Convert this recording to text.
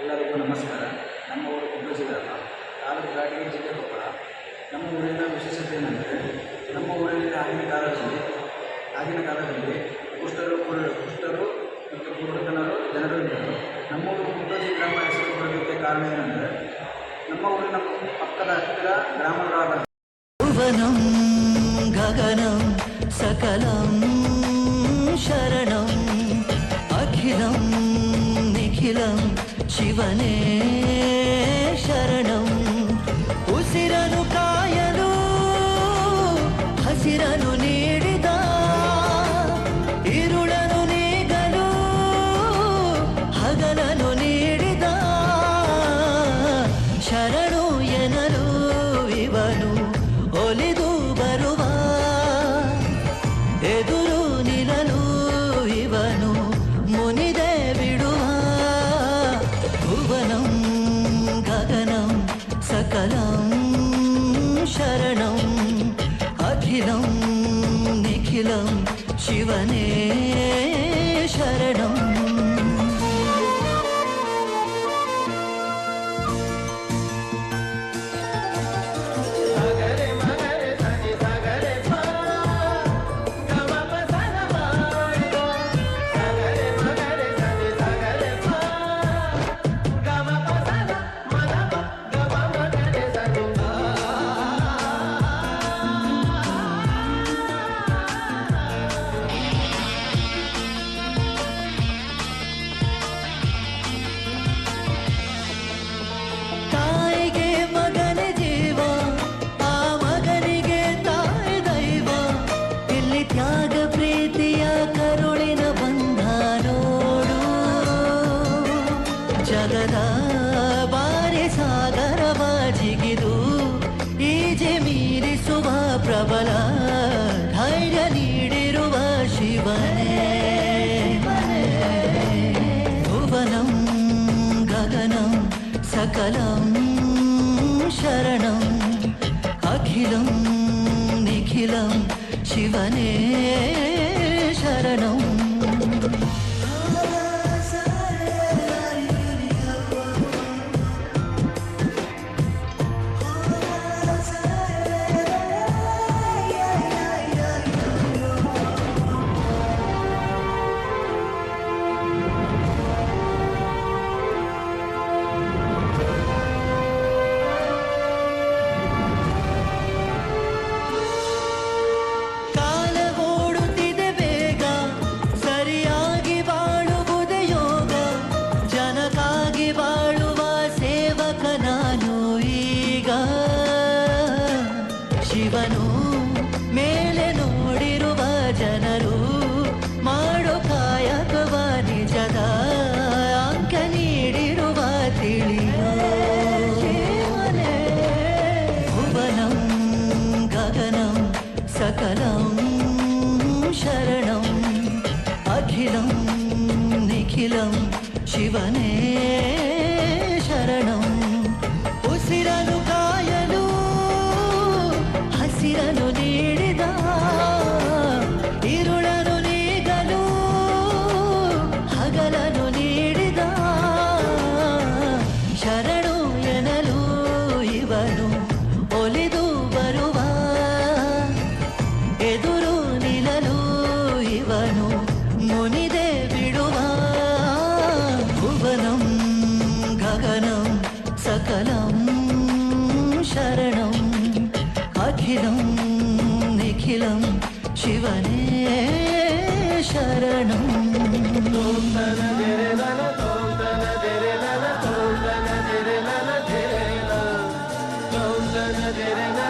ಎಲ್ಲರಿಗೂ ನಮಸ್ಕಾರ. ನಮ್ಮ ಊರು ಕುಂಬ್ಳಸಿಗಲ್ಲ, ತಾಲೂಕು ಘಾಟಿಗೆ, ಜಿಲ್ಲೆ ಕೊಪ್ಪಳ. ನಮ್ಮ ಊರಿನ ವಿಶೇಷತೆ ಏನೆಂದರೆ, ನಮ್ಮ ಊರಲ್ಲಿ ಆಗಿನ ಕಾಲದಲ್ಲಿ ಕುಷ್ಠರು ಮತ್ತು ಕುರುಡತನರು ಜನರು ಇದ್ದರು. ನಮ್ಮ ಊರು ಕುಂಬ್ಳಸಿ ಗ್ರಾಮ ಹೆಸರು ಬರೋದಕ್ಕೆ ಕಾರಣ ಏನೆಂದರೆ, ನಮ್ಮ ಊರಿನ ಪಕ್ಕದ ಹತ್ತಿರ ಗ್ರಾಮಗಳಾದ ಭುವನಂ ಗಗನಂ ಸಕಲಂ ಶರಣಂ ಅಖಿಲಂ ನಿಖಿಲಂ ಶಿವನೇ ಶರಣಂ. ಉಸಿರನು ಕಾಯಲು ಹಸಿರನು ನೀಡಿದ, ಇರುಳನು ನೀಗಲು ಹಗಲನು ನೀಡಿದ, ಶರಣು ಎನಲು ಇವನು ಒಲಿದು ಬರುವ, ಎದುರು ನಿಲ್ಲಲು ಇವನು ಮುನಿದೆ ಬಿಡುವ. ಭುವನಂ ಗಗನಂ ಸಕಲಂ ಶರಣಂ ಅಖಿಲಂ ನಿಖಿಲಂ ಶಿವನೇ ಶರಣಂ. ಜಗದ ಬಾರಿ ಸಾಗರವ ಜಿಗಿದು ಈಜೆ ಮೀರಿಸುವ ಪ್ರಬಲ ಧೈರ್ಯ ನೀಡಿರುವ ಶಿವನೇ. ಭುವನಂ ಗಗನಂ ಸಕಲಂ ಶರಣಂ ಅಖಿಲಂ ನಿಖಿಲಂ ಶಿವನೇ ಶರಣಂ. ಶಿವನು ಮೇಲೆ ನೋಡಿರುವ ಜನರು ಮಾಡೋ ಕಾಯಕವ ನಿಜದ ಅಂಕ ನೀಡಿರುವ ತಿಳಿಯೋ ಶಿವನೇ. ಭುವನಂ ಗಗನಂ ಸಕಲಂ ಶರಣಂ ಅಖಿಲಂ ನಿಖಿಲಂ ಶಿವನೇ ಶರಣಂ. ಉಸಿರನು ಕಾಯಲು ಹಸಿರನು ನೀಡಿದ, ಇರುಳನು ನೀಗಲು ಹಗಲನು ನೀಡಿದ, ಶರಣು ಎನಲು ಇವನು ಒಲಿದು ಬರುವ, ಎದುರು ನಿಲ್ಲಲು ಇವನು ಮುನಿದೆ ಬಿಡುವ. ಭುವನಂ ಗಗನಂ ಸಕಲಂ ಶರಣಂ ಅಖಿಲಂ ನಿಖಿಲಂ ಶಿವನೇ ಶರಣಂ. Dere